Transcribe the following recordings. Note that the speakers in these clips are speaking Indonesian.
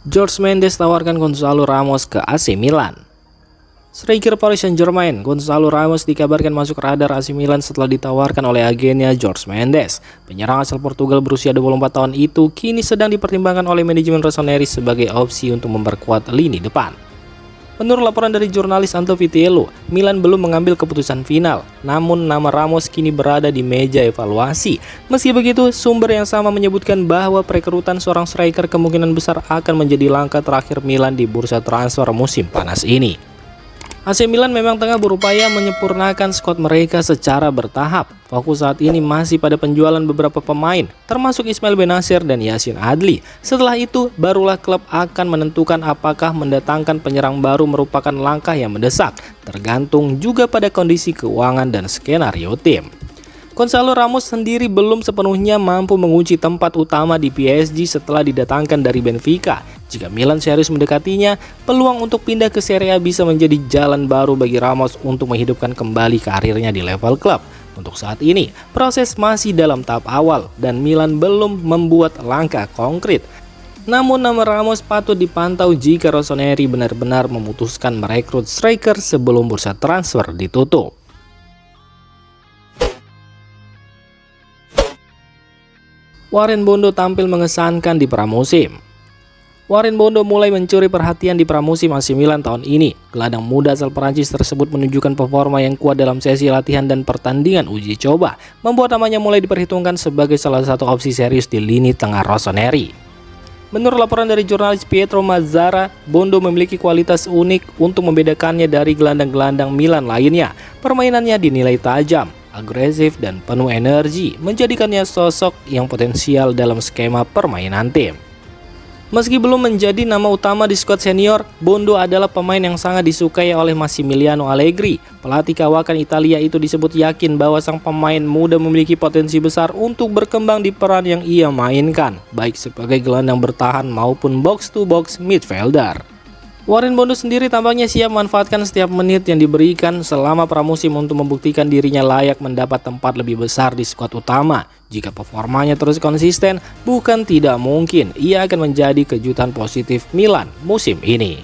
Jorge Mendes tawarkan Gonzalo Ramos ke AC Milan. Striker Paris Saint-Germain, Gonzalo Ramos dikabarkan masuk radar AC Milan setelah ditawarkan oleh agennya Jorge Mendes. Penyerang asal Portugal berusia 24 tahun itu kini sedang dipertimbangkan oleh manajemen Rossoneri sebagai opsi untuk memperkuat lini depan. Menurut laporan dari jurnalis Anto Vitiello, Milan belum mengambil keputusan final, namun nama Ramos kini berada di meja evaluasi. Meski begitu, sumber yang sama menyebutkan bahwa perekrutan seorang striker kemungkinan besar akan menjadi langkah terakhir Milan di bursa transfer musim panas ini. AC Milan memang tengah berupaya menyempurnakan skuad mereka secara bertahap. Fokus saat ini masih pada penjualan beberapa pemain, termasuk Ismail Bennacer dan Yacine Adli. Setelah itu, barulah klub akan menentukan apakah mendatangkan penyerang baru merupakan langkah yang mendesak, tergantung juga pada kondisi keuangan dan skenario tim. Gonzalo Ramos sendiri belum sepenuhnya mampu mengunci tempat utama di PSG setelah didatangkan dari Benfica. Jika Milan serius mendekatinya, peluang untuk pindah ke Serie A bisa menjadi jalan baru bagi Ramos untuk menghidupkan kembali karirnya di level klub. Untuk saat ini, proses masih dalam tahap awal dan Milan belum membuat langkah konkret. Namun nama Ramos patut dipantau jika Rossoneri benar-benar memutuskan merekrut striker sebelum bursa transfer ditutup. Warren Bondo tampil mengesankan di pramusim. Warren Bondo mulai mencuri perhatian di pramusim AC Milan tahun ini. Gelandang muda asal Perancis tersebut menunjukkan performa yang kuat dalam sesi latihan dan pertandingan uji coba, membuat namanya mulai diperhitungkan sebagai salah satu opsi serius di lini tengah Rossoneri. Menurut laporan dari jurnalis Pietro Mazzara, Bondo memiliki kualitas unik untuk membedakannya dari gelandang-gelandang Milan lainnya. Permainannya dinilai tajam, agresif, dan penuh energi, menjadikannya sosok yang potensial dalam skema permainan tim. Meski belum menjadi nama utama di skuad senior, Bondo adalah pemain yang sangat disukai oleh Massimiliano Allegri. Pelatih kawakan Italia itu disebut yakin bahwa sang pemain muda memiliki potensi besar untuk berkembang di peran yang ia mainkan, baik sebagai gelandang bertahan maupun box-to-box midfielder. Warren Bondo sendiri tampaknya siap memanfaatkan setiap menit yang diberikan selama pramusim untuk membuktikan dirinya layak mendapat tempat lebih besar di skuad utama. Jika performanya terus konsisten, bukan tidak mungkin ia akan menjadi kejutan positif Milan musim ini.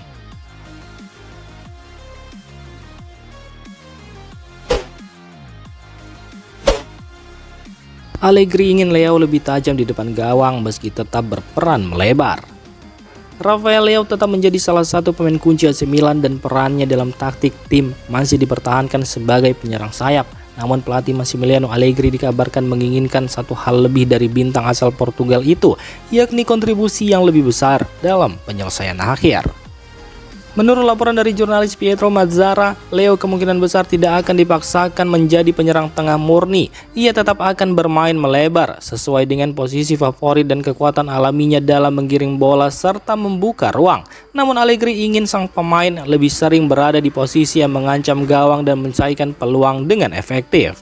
Allegri ingin Leao lebih tajam di depan gawang meski tetap berperan melebar. Rafael Leao tetap menjadi salah satu pemain kunci AC Milan dan perannya dalam taktik tim masih dipertahankan sebagai penyerang sayap. Namun pelatih Massimiliano Allegri dikabarkan menginginkan satu hal lebih dari bintang asal Portugal itu, yakni kontribusi yang lebih besar dalam penyelesaian akhir. Menurut laporan dari jurnalis Pietro Mazzara, Leo kemungkinan besar tidak akan dipaksakan menjadi penyerang tengah murni. Ia tetap akan bermain melebar sesuai dengan posisi favorit dan kekuatan alaminya dalam menggiring bola serta membuka ruang. Namun Allegri ingin sang pemain lebih sering berada di posisi yang mengancam gawang dan mencarikan peluang dengan efektif.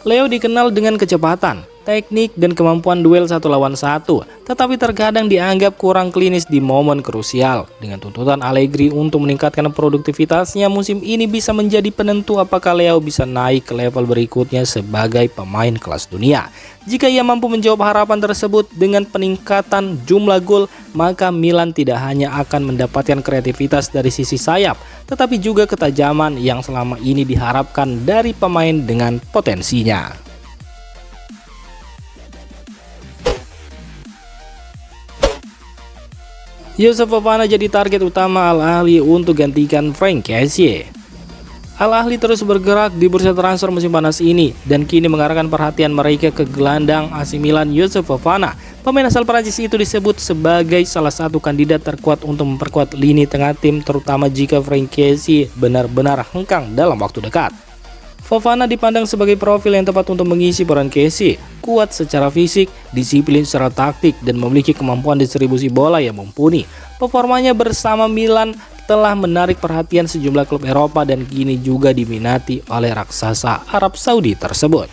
Leo dikenal dengan kecepatan, teknik, dan kemampuan duel 1 lawan 1, tetapi terkadang dianggap kurang klinis di momen krusial. Dengan tuntutan Allegri untuk meningkatkan produktivitasnya, musim ini bisa menjadi penentu apakah Leo bisa naik ke level berikutnya sebagai pemain kelas dunia. Jika ia mampu menjawab harapan tersebut dengan peningkatan jumlah gol, maka Milan tidak hanya akan mendapatkan kreativitas dari sisi sayap, tetapi juga ketajaman yang selama ini diharapkan dari pemain dengan potensinya. Youssouf Fofana jadi target utama Al Ahly untuk gantikan Franck Kessié. Al Ahly terus bergerak di bursa transfer musim panas ini dan kini mengarahkan perhatian mereka ke gelandang AC Milan Youssouf Fofana. Pemain asal Prancis itu disebut sebagai salah satu kandidat terkuat untuk memperkuat lini tengah tim, terutama jika Franck Kessié benar-benar hengkang dalam waktu dekat. Fofana dipandang sebagai profil yang tepat untuk mengisi peran Kessié, kuat secara fisik, disiplin secara taktik, dan memiliki kemampuan distribusi bola yang mumpuni. Performanya bersama Milan telah menarik perhatian sejumlah klub Eropa dan kini juga diminati oleh raksasa Arab Saudi tersebut.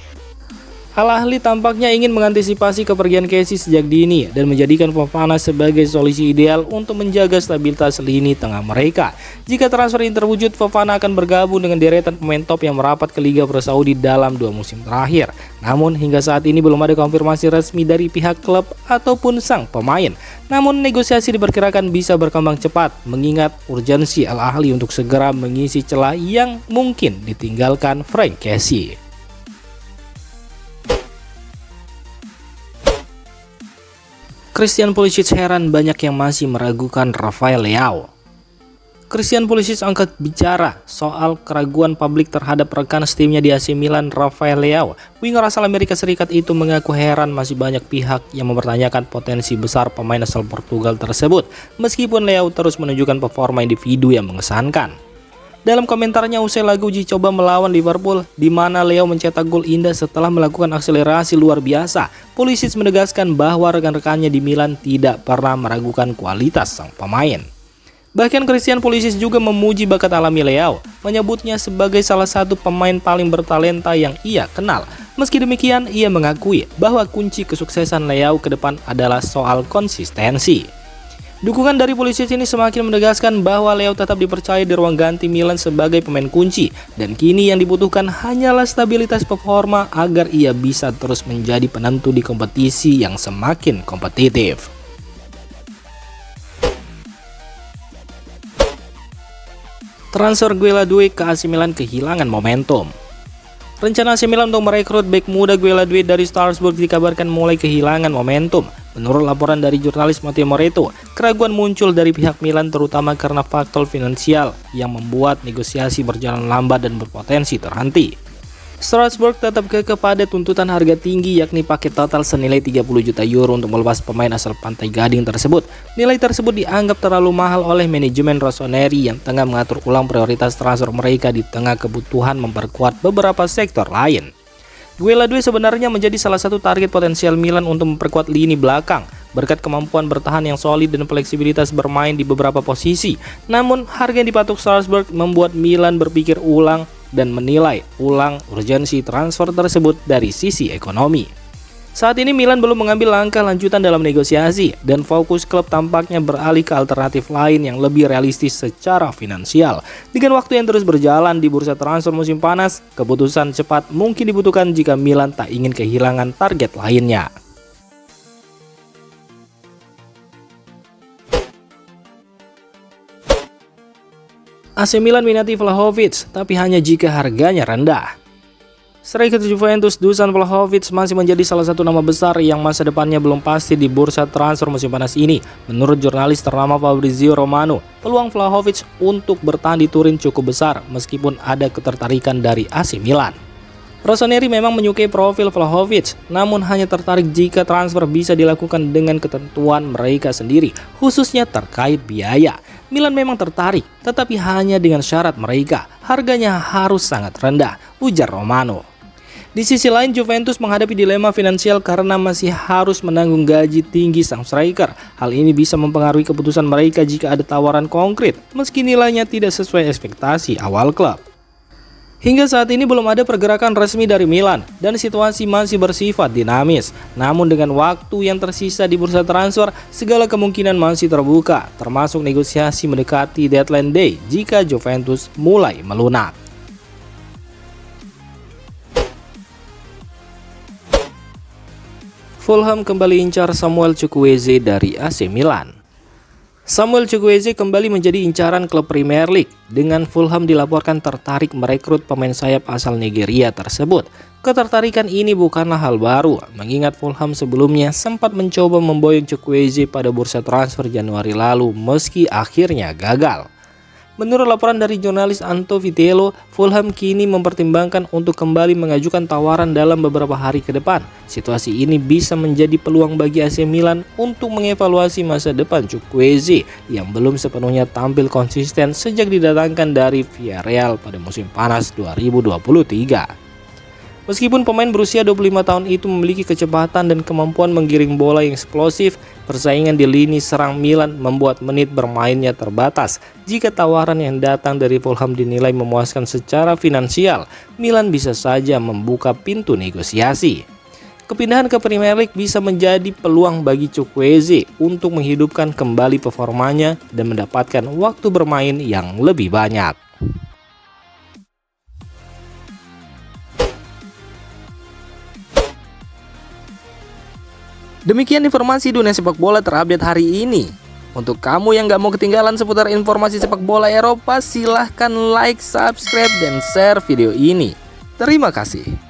Al Ahly tampaknya ingin mengantisipasi kepergian Kessie sejak dini dan menjadikan Fofana sebagai solusi ideal untuk menjaga stabilitas lini tengah mereka. Jika transfer ini terwujud, Fofana akan bergabung dengan deretan pemain top yang merapat ke Liga Pro Saudi dalam 2 musim terakhir. Namun hingga saat ini belum ada konfirmasi resmi dari pihak klub ataupun sang pemain. Namun negosiasi diperkirakan bisa berkembang cepat mengingat urgensi Al Ahly untuk segera mengisi celah yang mungkin ditinggalkan Frank Kessie. Christian Pulisic heran banyak yang masih meragukan Rafael Leao. Christian Pulisic angkat bicara soal keraguan publik terhadap rekan setimnya di AC Milan, Rafael Leao. Winger asal Amerika Serikat itu mengaku heran masih banyak pihak yang mempertanyakan potensi besar pemain asal Portugal tersebut, meskipun Leao terus menunjukkan performa individu yang mengesankan. Dalam komentarnya usai laga uji coba melawan Liverpool, di mana Leo mencetak gol indah setelah melakukan akselerasi luar biasa, Pulisic menegaskan bahwa rekan-rekannya di Milan tidak pernah meragukan kualitas sang pemain. Bahkan Christian Pulisic juga memuji bakat alami Leo, menyebutnya sebagai salah satu pemain paling bertalenta yang ia kenal. Meski demikian, ia mengakui bahwa kunci kesuksesan Leo ke depan adalah soal konsistensi. Dukungan dari Pulisic ini semakin menegaskan bahwa Leo tetap dipercaya di ruang ganti Milan sebagai pemain kunci, dan kini yang dibutuhkan hanyalah stabilitas performa agar ia bisa terus menjadi penentu di kompetisi yang semakin kompetitif. Transfer Gueladue ke AC Milan kehilangan momentum. Rencana AC Milan untuk merekrut bek muda Gueladue dari Strasbourg dikabarkan mulai kehilangan momentum. Menurut laporan dari jurnalis Matteo Moretto, keraguan muncul dari pihak Milan terutama karena faktor finansial yang membuat negosiasi berjalan lambat dan berpotensi terhenti. Strasbourg tetap kekeh pada tuntutan harga tinggi yakni paket total senilai 30 juta euro untuk melepas pemain asal Pantai Gading tersebut. Nilai tersebut dianggap terlalu mahal oleh manajemen Rossoneri yang tengah mengatur ulang prioritas transfer mereka di tengah kebutuhan memperkuat beberapa sektor lain. Gueladue sebenarnya menjadi salah satu target potensial Milan untuk memperkuat lini belakang berkat kemampuan bertahan yang solid dan fleksibilitas bermain di beberapa posisi. Namun harga yang dipatok Strasbourg membuat Milan berpikir ulang dan menilai ulang urgensi transfer tersebut dari sisi ekonomi. Saat ini Milan belum mengambil langkah lanjutan dalam negosiasi dan fokus klub tampaknya beralih ke alternatif lain yang lebih realistis secara finansial. Dengan waktu yang terus berjalan di bursa transfer musim panas, keputusan cepat mungkin dibutuhkan jika Milan tak ingin kehilangan target lainnya. AC Milan minati Vlahovic, tapi hanya jika harganya rendah. Striker Juventus Dusan Vlahovic masih menjadi salah satu nama besar yang masa depannya belum pasti di bursa transfer musim panas ini. Menurut jurnalis ternama Fabrizio Romano, peluang Vlahovic untuk bertahan di Turin cukup besar meskipun ada ketertarikan dari AC Milan. Rossoneri memang menyukai profil Vlahovic, namun hanya tertarik jika transfer bisa dilakukan dengan ketentuan mereka sendiri, khususnya terkait biaya. Milan memang tertarik, tetapi hanya dengan syarat mereka. Harganya harus sangat rendah, ujar Romano. Di sisi lain, Juventus menghadapi dilema finansial karena masih harus menanggung gaji tinggi sang striker. Hal ini bisa mempengaruhi keputusan mereka jika ada tawaran konkret, meski nilainya tidak sesuai ekspektasi awal klub. Hingga saat ini belum ada pergerakan resmi dari Milan dan situasi masih bersifat dinamis. Namun dengan waktu yang tersisa di bursa transfer, segala kemungkinan masih terbuka, termasuk negosiasi mendekati deadline day jika Juventus mulai melunak. Fulham kembali incar Samuel Chukwueze dari AC Milan. Samuel Chukwueze kembali menjadi incaran klub Premier League dengan Fulham dilaporkan tertarik merekrut pemain sayap asal Nigeria tersebut. Ketertarikan ini bukanlah hal baru, mengingat Fulham sebelumnya sempat mencoba memboyong Chukwueze pada bursa transfer Januari lalu meski akhirnya gagal. Menurut laporan dari jurnalis Anto Vitello, Fulham kini mempertimbangkan untuk kembali mengajukan tawaran dalam beberapa hari ke depan. Situasi ini bisa menjadi peluang bagi AC Milan untuk mengevaluasi masa depan Chukwueze yang belum sepenuhnya tampil konsisten sejak didatangkan dari Villarreal pada musim panas 2023. Meskipun pemain berusia 25 tahun itu memiliki kecepatan dan kemampuan menggiring bola yang eksplosif, persaingan di lini serang Milan membuat menit bermainnya terbatas. Jika tawaran yang datang dari Fulham dinilai memuaskan secara finansial, Milan bisa saja membuka pintu negosiasi. Kepindahan ke Premier League bisa menjadi peluang bagi Chukwueze untuk menghidupkan kembali performanya dan mendapatkan waktu bermain yang lebih banyak. Demikian informasi dunia sepak bola terupdate hari ini. Untuk kamu yang gak mau ketinggalan seputar informasi sepak bola Eropa, silahkan like, subscribe, dan share video ini. Terima kasih.